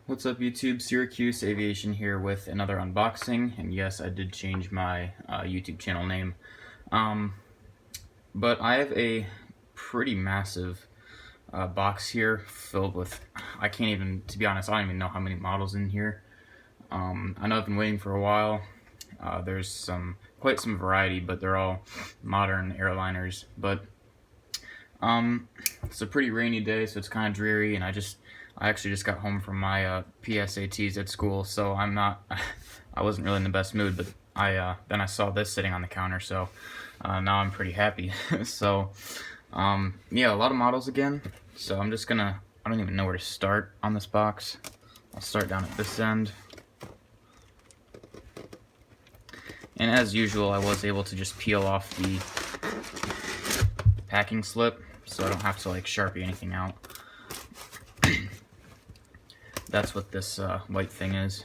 What's up YouTube? Syracuse Aviation here with another unboxing, and yes, I did change my YouTube channel name. But I have a pretty massive box here filled with, I can't even, to be honest, I don't even know how many models in here. I know I've been waiting for a while. There's quite some variety, but they're all modern airliners. But it's a pretty rainy day, so it's kind of dreary, and I actually just got home from my PSATs at school, so I wasn't really in the best mood, but then I saw this sitting on the counter, so now I'm pretty happy. So, yeah, a lot of models again, so I don't even know where to start on this box. I'll start down at this end. And as usual, I was able to just peel off the packing slip, so I don't have to like Sharpie anything out. That's what this white thing is.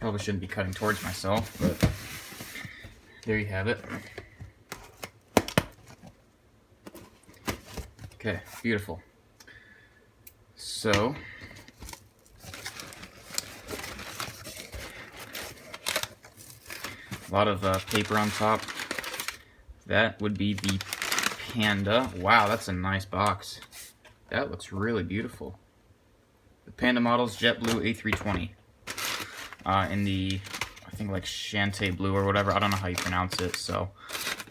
Probably shouldn't be cutting towards myself, but there you have it. Okay, beautiful. So, a lot of paper on top. That would be the Panda. Wow, that's a nice box. That looks really beautiful. The Panda model's JetBlue A320. In the, I think like Shantae blue or whatever. I don't know how you pronounce it, so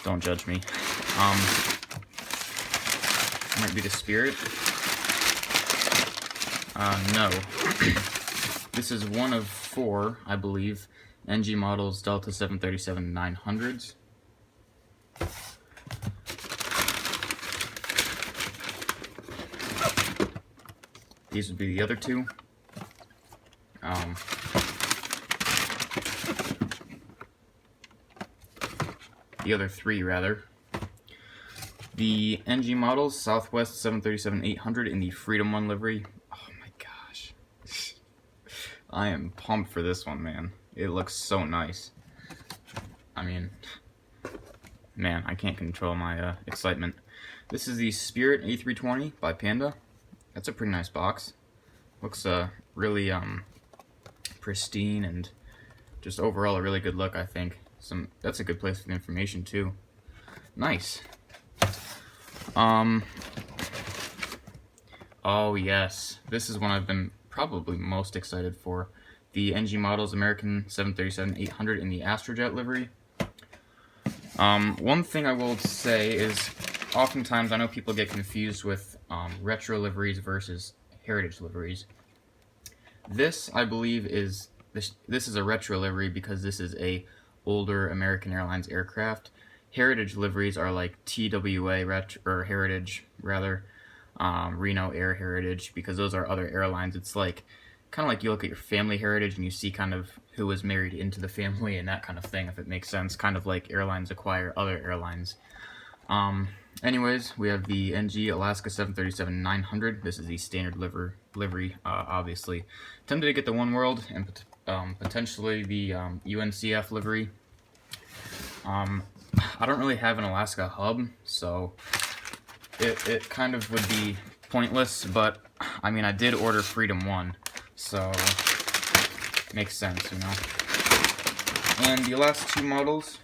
don't judge me. Might be the Spirit. No. This is one of 4, I believe, NG models Delta 737-900s. These would be the other 2. The other 3, rather. The NG models, Southwest 737-800 in the Freedom 1 livery. Oh my gosh. I am pumped for this one, man. It looks so nice. I mean, man, I can't control my excitement. This is the Spirit A320 by Panda. That's a pretty nice box. Looks really pristine and just overall a really good look, I think. That's a good place for the information too. Nice. Oh yes, this is one I've been probably most excited for. The NG models American 737-800 in the Astrojet livery. One thing I will say is, oftentimes I know people get confused with retro liveries versus heritage liveries. This, I believe, is this is a retro livery because this is a older American Airlines aircraft. Heritage liveries are like TWA or Heritage rather, Reno Air Heritage, because those are other airlines. It's like kind of like you look at your family heritage and you see kind of who was married into the family and that kind of thing, if it makes sense. Kind of like airlines acquire other airlines. Anyways, we have the NG Alaska 737-900. This is the standard livery, obviously. Tempted to get the One World and potentially the UNCF livery. I don't really have an Alaska hub, so it kind of would be pointless, but I mean, I did order Freedom 1, so makes sense, you know. And the last 2 models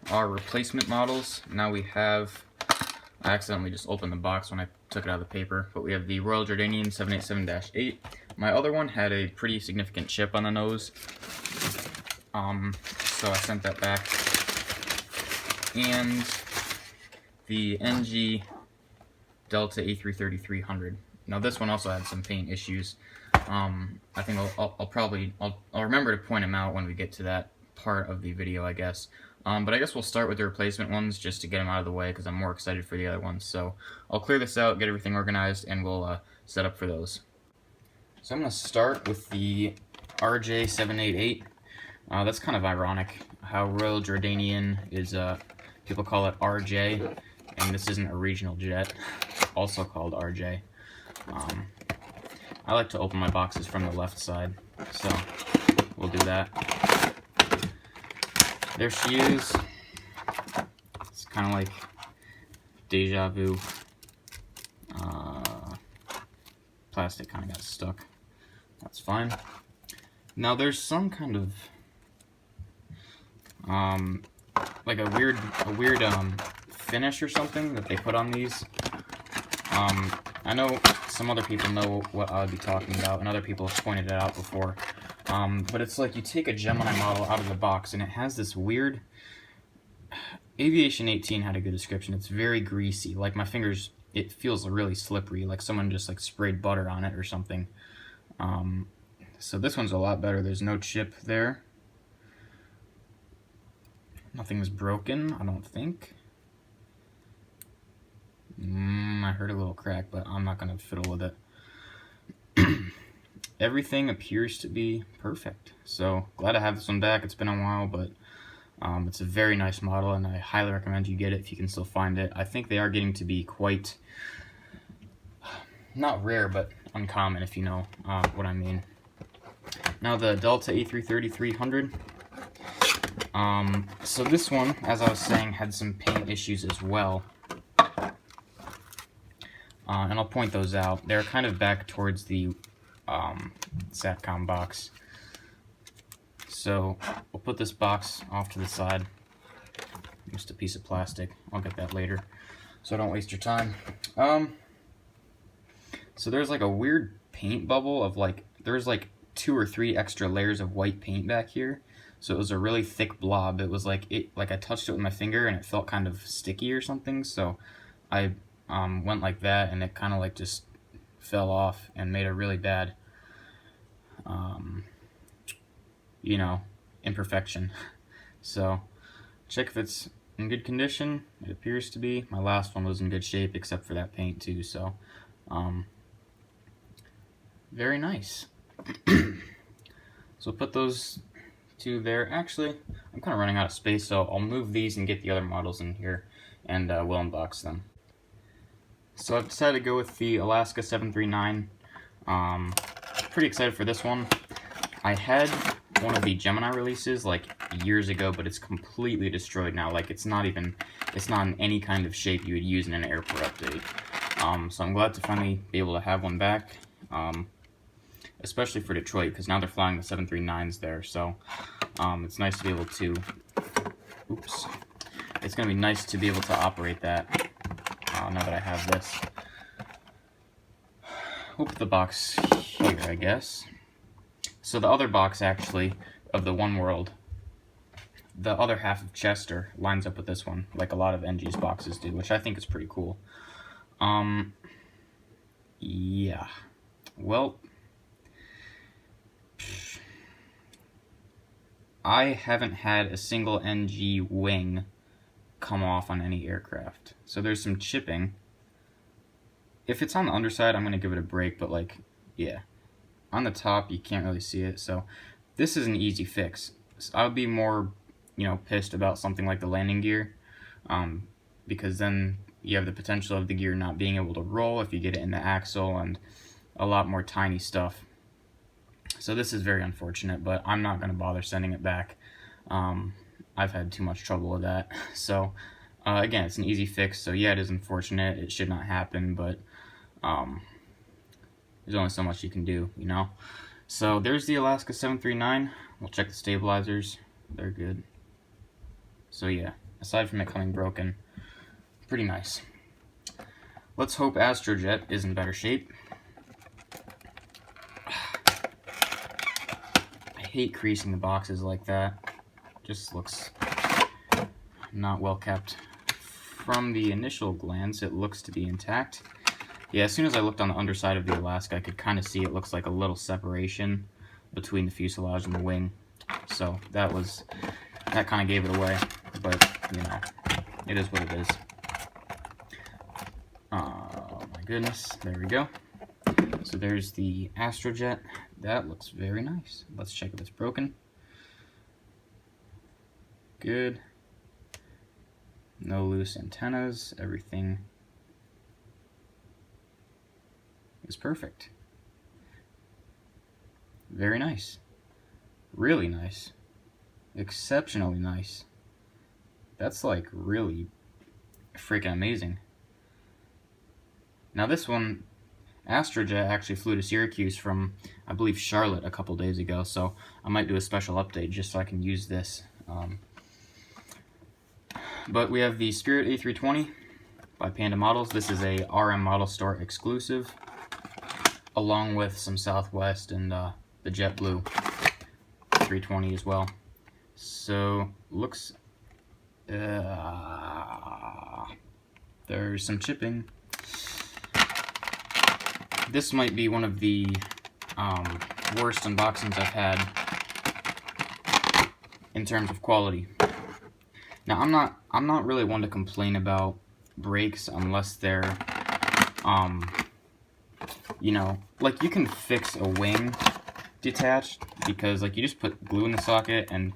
are replacement models. Now we have, I accidentally just opened the box when I took it out of the paper, but we have the Royal Jordanian 787-8. My other one had a pretty significant chip on the nose, so I sent that back. And the NG Delta A330-300. Now this one also had some paint issues. I think I'll remember to point them out when we get to that part of the video, I guess. But I guess we'll start with the replacement ones just to get them out of the way because I'm more excited for the other ones. So I'll clear this out, get everything organized, and we'll set up for those. So I'm going to start with the RJ788. That's kind of ironic how Royal Jordanian is, people call it RJ, and this isn't a regional jet, also called RJ. I like to open my boxes from the left side, so we'll do that. There she is. It's kind of like deja vu. plastic kind of got stuck. That's fine. Now there's some kind of like a weird finish or something that they put on these. I know some other people know what I would be talking about, and other people have pointed it out before. But it's like you take a Gemini model out of the box, and it has this weird... Aviation 18 had a good description. It's very greasy. Like my fingers, it feels really slippery, like someone just like sprayed butter on it or something. So this one's a lot better. There's no chip there. Nothing's broken, I don't think. I heard a little crack, but I'm not going to fiddle with it. Everything appears to be perfect. So glad to have this one back. It's been a while, but it's a very nice model, and I highly recommend you get it if you can still find it. I think they are getting to be quite, not rare, but uncommon, if you know what I mean. Now the Delta A330-300. So this one, as I was saying, had some paint issues as well. And I'll point those out. They're kind of back towards the SATCOM box. So we'll put this box off to the side. Just a piece of plastic. I'll get that later, so don't waste your time. So there's like a weird paint bubble of like, there's like 2 or 3 extra layers of white paint back here. So it was a really thick blob. It was like, I touched it with my finger and it felt kind of sticky or something. So I went like that, and it kind of like just fell off and made a really bad, you know, imperfection. So check if it's in good condition. It appears to be. My last one was in good shape except for that paint too. So very nice. So put those two there. Actually, I'm kind of running out of space, so I'll move these and get the other models in here, and we'll unbox them. So I've decided to go with the Alaska 739. Pretty excited for this one. I had one of the Gemini releases like years ago, but it's completely destroyed now. Like it's not in any kind of shape you would use in an airport update. So I'm glad to finally be able to have one back, especially for Detroit, because now they're flying the 739s there. So it's nice to be able to, oops, it's going to be nice to be able to operate that now that I have this. We'll put the box here, I guess. So the other box, actually, of the One World, the other half of Chester lines up with this one, like a lot of NG's boxes do, which I think is pretty cool. Yeah. Well, I haven't had a single NG wing come off on any aircraft. So there's some chipping. If it's on the underside, I'm going to give it a break, but like, yeah. On the top, you can't really see it, so this is an easy fix. So I would be more, you know, pissed about something like the landing gear, because then you have the potential of the gear not being able to roll if you get it in the axle, and a lot more tiny stuff. So this is very unfortunate, but I'm not going to bother sending it back. I've had too much trouble with that. So again, it's an easy fix, so yeah, it is unfortunate. It should not happen, but there's only so much you can do, you know? So there's the Alaska 739. We'll check the stabilizers. They're good. So yeah, aside from it coming broken, pretty nice. Let's hope Astrojet is in better shape. I hate creasing the boxes like that. Just looks not well kept. From the initial glance, it looks to be intact. Yeah, as soon as I looked on the underside of the Alaska, I could kind of see it looks like a little separation between the fuselage and the wing. So that kind of gave it away, but you know, it is what it is. Oh my goodness, there we go. So there's the Astrojet. That looks very nice. Let's check if it's broken. Good. No loose antennas. Everything is perfect. Very nice. Really nice. Exceptionally nice. That's like really freaking amazing. Now this one, Astrojet actually flew to Syracuse from, I believe, Charlotte a couple days ago, so I might do a special update just so I can use this. But we have the Spirit A320 by Panda Models. This is a RM Model Store exclusive, along with some Southwest and the JetBlue 320 as well. So looks there's some chipping. This might be one of the worst unboxings I've had in terms of quality. Now I'm not really one to complain about brakes unless they're you know, like you can fix a wing detached because like you just put glue in the socket and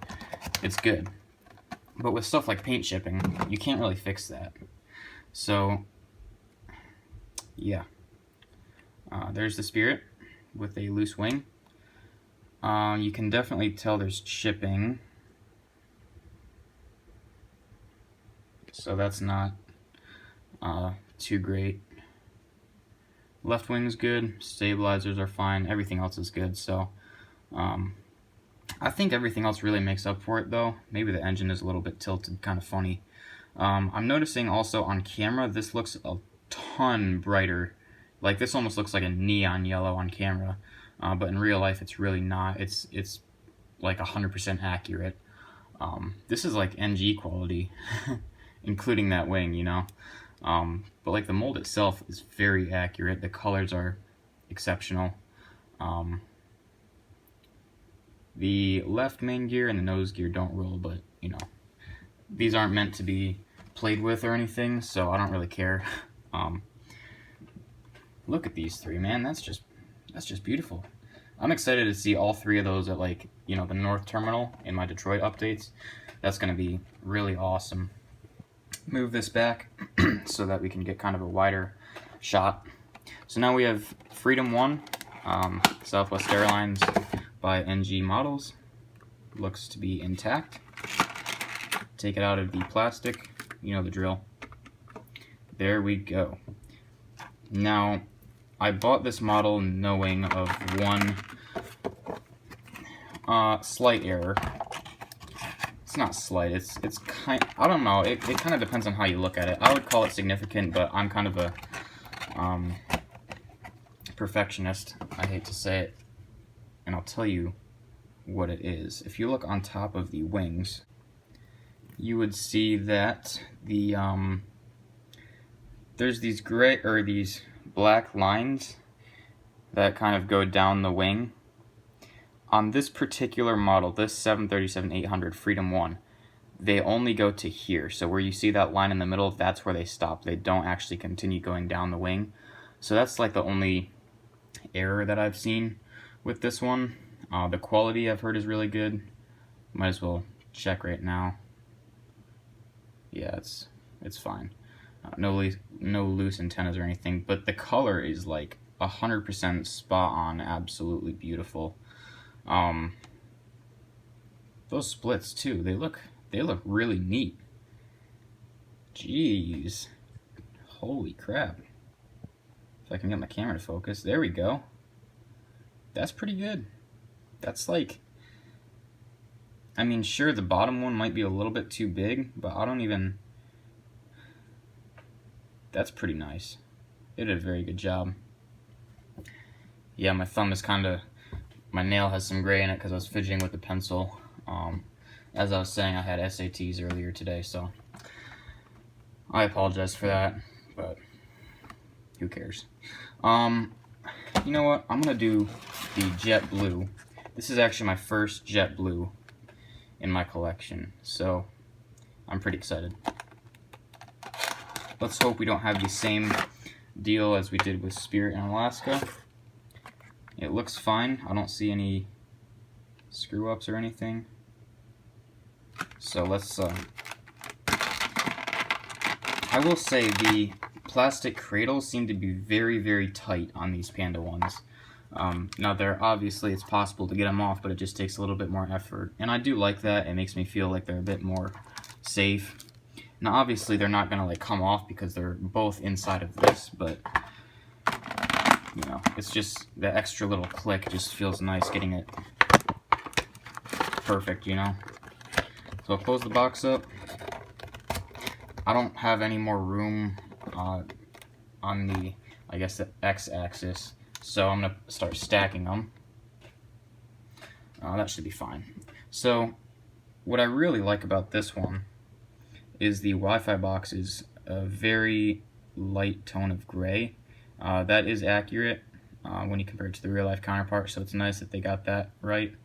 it's good. But with stuff like paint chipping, you can't really fix that. So yeah, there's the Spirit with a loose wing. You can definitely tell there's chipping, so that's not too great. Left wing's good, stabilizers are fine, everything else is good. So I think everything else really makes up for it though. Maybe the engine is a little bit tilted, kind of funny. I'm noticing also on camera this looks a ton brighter. Like this almost looks like a neon yellow on camera, but in real life it's really not. It's like 100% accurate. This is like NG quality, including that wing, you know. But like the mold itself is very accurate. The colors are exceptional. The left main gear and the nose gear don't roll, but you know, these aren't meant to be played with or anything, so I don't really care. Look at these three, man. That's just beautiful. I'm excited to see all three of those at, like, you know, the North Terminal in my Detroit updates. That's gonna be really awesome. Move this back so that we can get kind of a wider shot. So now we have Freedom 1, Southwest Airlines by NG Models. Looks to be intact. Take it out of the plastic, you know the drill. There we go. Now, I bought this model knowing of one slight error. It's not slight, it's kind, I don't know, it kind of depends on how you look at it. I would call it significant, but I'm kind of a perfectionist, I hate to say it, and I'll tell you what it is. If you look on top of the wings, you would see that the there's these gray or these black lines that kind of go down the wing. On this particular model, this 737-800 Freedom 1, they only go to here. So where you see that line in the middle, that's where they stop. They don't actually continue going down the wing. So that's like the only error that I've seen with this one. The quality I've heard is really good. Might as well check right now. Yeah, it's fine. No loose antennas or anything, but the color is like 100% spot on, absolutely beautiful. Those splits too, they look really neat. Jeez, holy crap. If I can get my camera to focus, there we go. That's pretty good. That's like, I mean, sure, the bottom one might be a little bit too big, but I don't even, that's pretty nice. They did a very good job. Yeah, my thumb is kind of, my nail has some gray in it because I was fidgeting with the pencil. As I was saying, I had SATs earlier today, so I apologize for that, but who cares? You know what? I'm going to do the JetBlue. This is actually my first JetBlue in my collection, so I'm pretty excited. Let's hope we don't have the same deal as we did with Spirit in Alaska. It looks fine. I don't see any screw-ups or anything. So let's, I will say the plastic cradles seem to be very, very tight on these Panda ones. Now they're obviously, it's possible to get them off, but it just takes a little bit more effort. And I do like that. It makes me feel like they're a bit more safe. Now obviously they're not going to like come off because they're both inside of this, but you know, it's just the extra little click just feels nice getting it perfect, you know. So I'll close the box up. I don't have any more room on the, I guess, the x-axis, so I'm gonna start stacking them. That should be fine. So what I really like about this one is the Wi-Fi box is a very light tone of gray. That is accurate when you compare it to the real life counterpart, so it's nice that they got that right.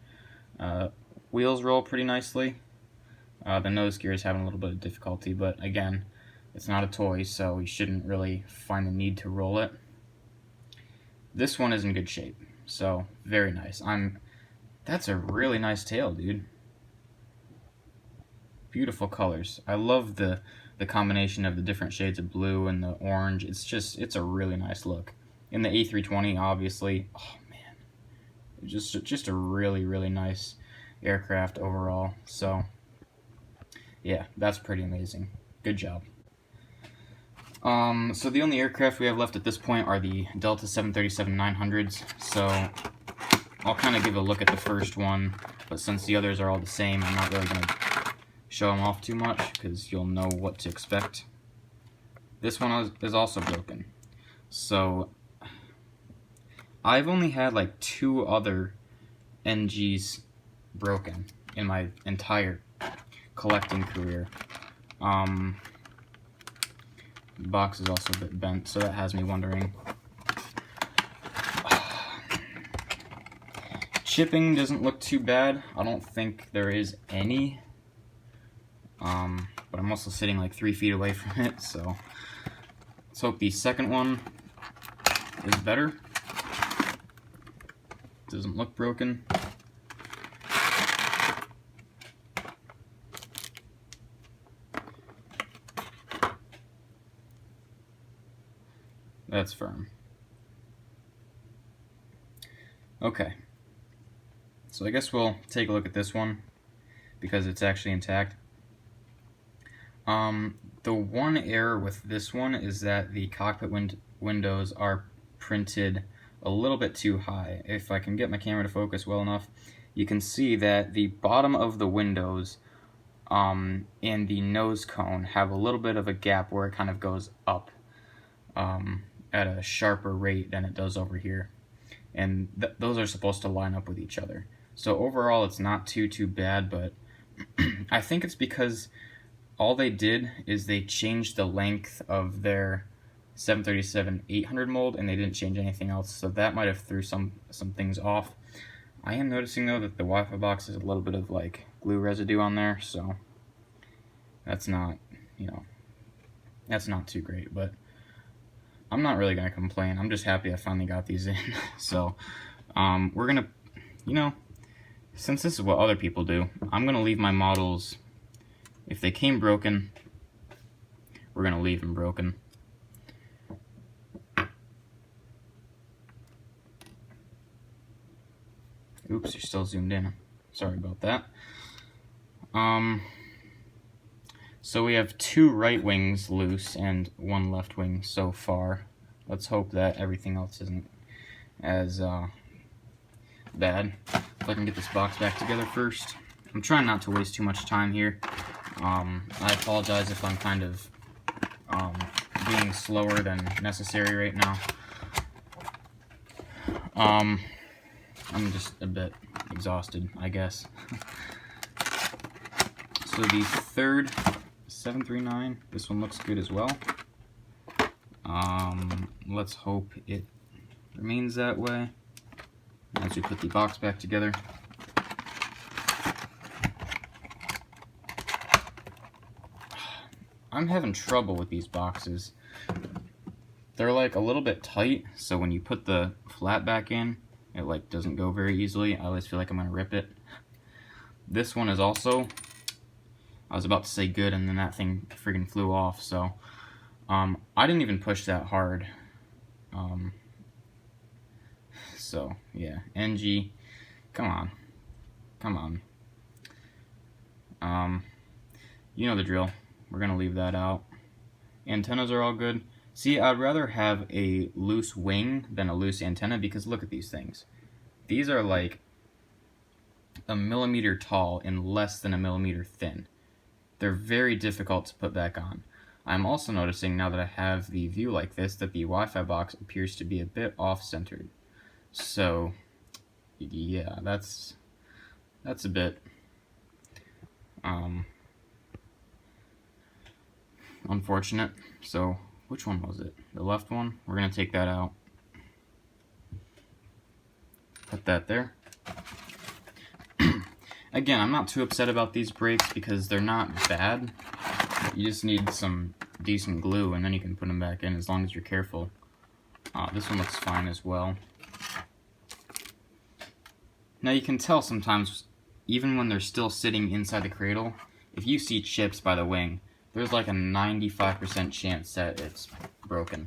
Wheels roll pretty nicely. The nose gear is having a little bit of difficulty, but again, it's not a toy, so you shouldn't really find the need to roll it. This one is in good shape, so very nice. That's a really nice tail, dude. Beautiful colors. I love the combination of the different shades of blue and the orange. It's a really nice look. In the A320, obviously, oh man, just a really nice aircraft overall. So yeah, that's pretty amazing. Good job. So the only aircraft we have left at this point are the Delta 737-900s. So I'll kind of give a look at the first one, but since the others are all the same, I'm not really going to show them off too much because you'll know what to expect. This one is also broken. So I've only had like 2 other NGs broken in my entire collecting career. The box is also a bit bent, so that has me wondering. Chipping doesn't look too bad. I don't think there is any. But I'm also sitting like 3 feet away from it, so let's hope the second one is better. Doesn't look broken. That's firm. Okay. So I guess we'll take a look at this one because it's actually intact. The one error with this one is that the cockpit windows are printed a little bit too high. If I can get my camera to focus well enough, you can see that the bottom of the windows and the nose cone have a little bit of a gap where it kind of goes up at a sharper rate than it does over here. And those are supposed to line up with each other. So overall, it's not too bad, but I think it's because all they did is they changed the length of their 737-800 mold, and they didn't change anything else, so that might have threw some things off. I am noticing though that the Wi-Fi box has a little bit of like glue residue on there, so that's not, you know, that's not too great, but I'm not really gonna complain. I'm just happy I finally got these in. So we're gonna, you know, since this is what other people do, I'm gonna leave my models. If they came broken, we're gonna leave them broken. Oops, you're still zoomed in. Sorry about that. So we have 2 right wings loose and 1 left wing so far. Let's hope that everything else isn't as bad. If I can get this box back together first. I'm trying not to waste too much time here. I apologize if I'm kind of being slower than necessary right now. I'm just a bit exhausted, I guess. So the third 739, this one looks good as well. Let's hope it remains that way as we put the box back together. I'm having trouble with these boxes. They're like a little bit tight, so when you put the flat back in, it like doesn't go very easily. I always feel like I'm gonna rip it. This one is also, I was about to say good, and then that thing friggin' flew off, so I didn't even push that hard. So yeah, NG, come on. You know the drill. We're gonna leave that out. Antennas are all good. See, I'd rather have a loose wing than a loose antenna, because look at these things. These are like a millimeter tall and less than a millimeter thin. They're very difficult to put back on. I'm also noticing, now that I have the view like this, that the Wi-Fi box appears to be a bit off-centered. So, yeah, that's a bit unfortunate. So, which one was it? The left one? We're gonna take that out. Put that there. Again, I'm not too upset about these brakes because they're not bad. You just need some decent glue and then you can put them back in as long as you're careful. This one looks fine as well. Now you can tell sometimes, even when they're still sitting inside the cradle, if you see chips by the wing, there's like a 95% chance that it's broken.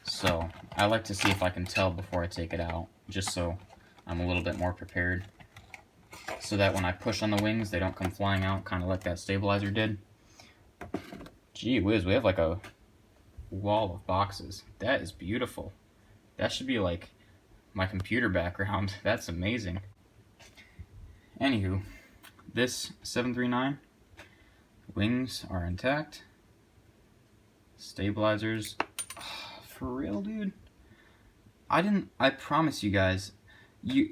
So I like to see if I can tell before I take it out, just so I'm a little bit more prepared. So that when I push on the wings, they don't come flying out, kind of like that stabilizer did. Gee whiz, we have like a wall of boxes. That is beautiful. That should be like my computer background. That's amazing. Anywho, this 739, wings are intact. Stabilizers, for real, dude? I promise you guys,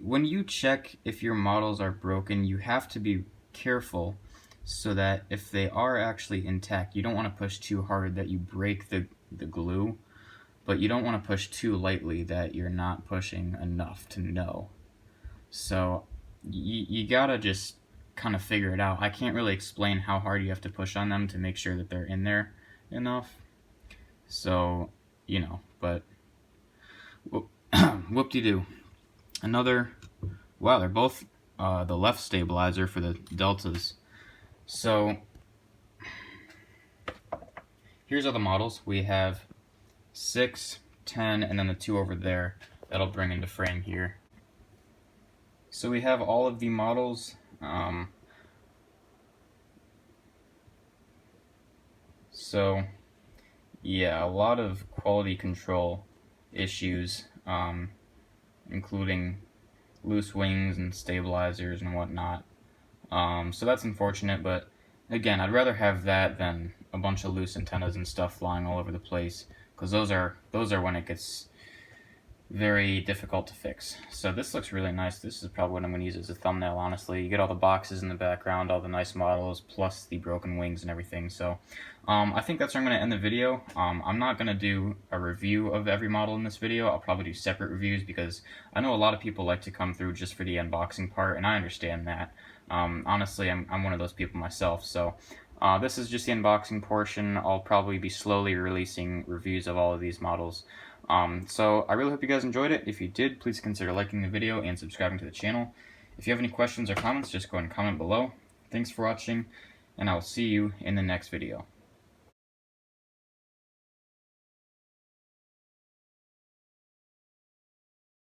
when you check if your models are broken, you have to be careful so that if they are actually intact, you don't want to push too hard that you break the glue, but you don't want to push too lightly that you're not pushing enough to know. So you gotta just kind of figure it out. I can't really explain how hard you have to push on them to make sure that they're in there enough. So, you know, but whoop-de-doo. Another, wow, they're both the left stabilizer for the deltas. So here's all the models. We have 6, 10, and then the 2 over there that'll bring into frame here. So we have all of the models. So yeah, a lot of quality control issues, including loose wings and stabilizers and whatnot. So that's unfortunate, but again, I'd rather have that than a bunch of loose antennas and stuff flying all over the place, because those are when it gets very difficult to fix. So this looks really nice. This is probably what I'm going to use as a thumbnail, honestly. You get all the boxes in the background, all the nice models, plus the broken wings and everything. So I think that's where I'm going to end the video. I'm not going to do a review of every model in this video. I'll probably do separate reviews because I know a lot of people like to come through just for the unboxing part, and I understand that. Honestly, I'm one of those people myself. So this is just the unboxing portion. I'll probably be slowly releasing reviews of all of these models. So I really hope you guys enjoyed it. If you did, please consider liking the video and subscribing to the channel. If you have any questions or comments, just go ahead and comment below. Thanks for watching, and I will see you in the next video.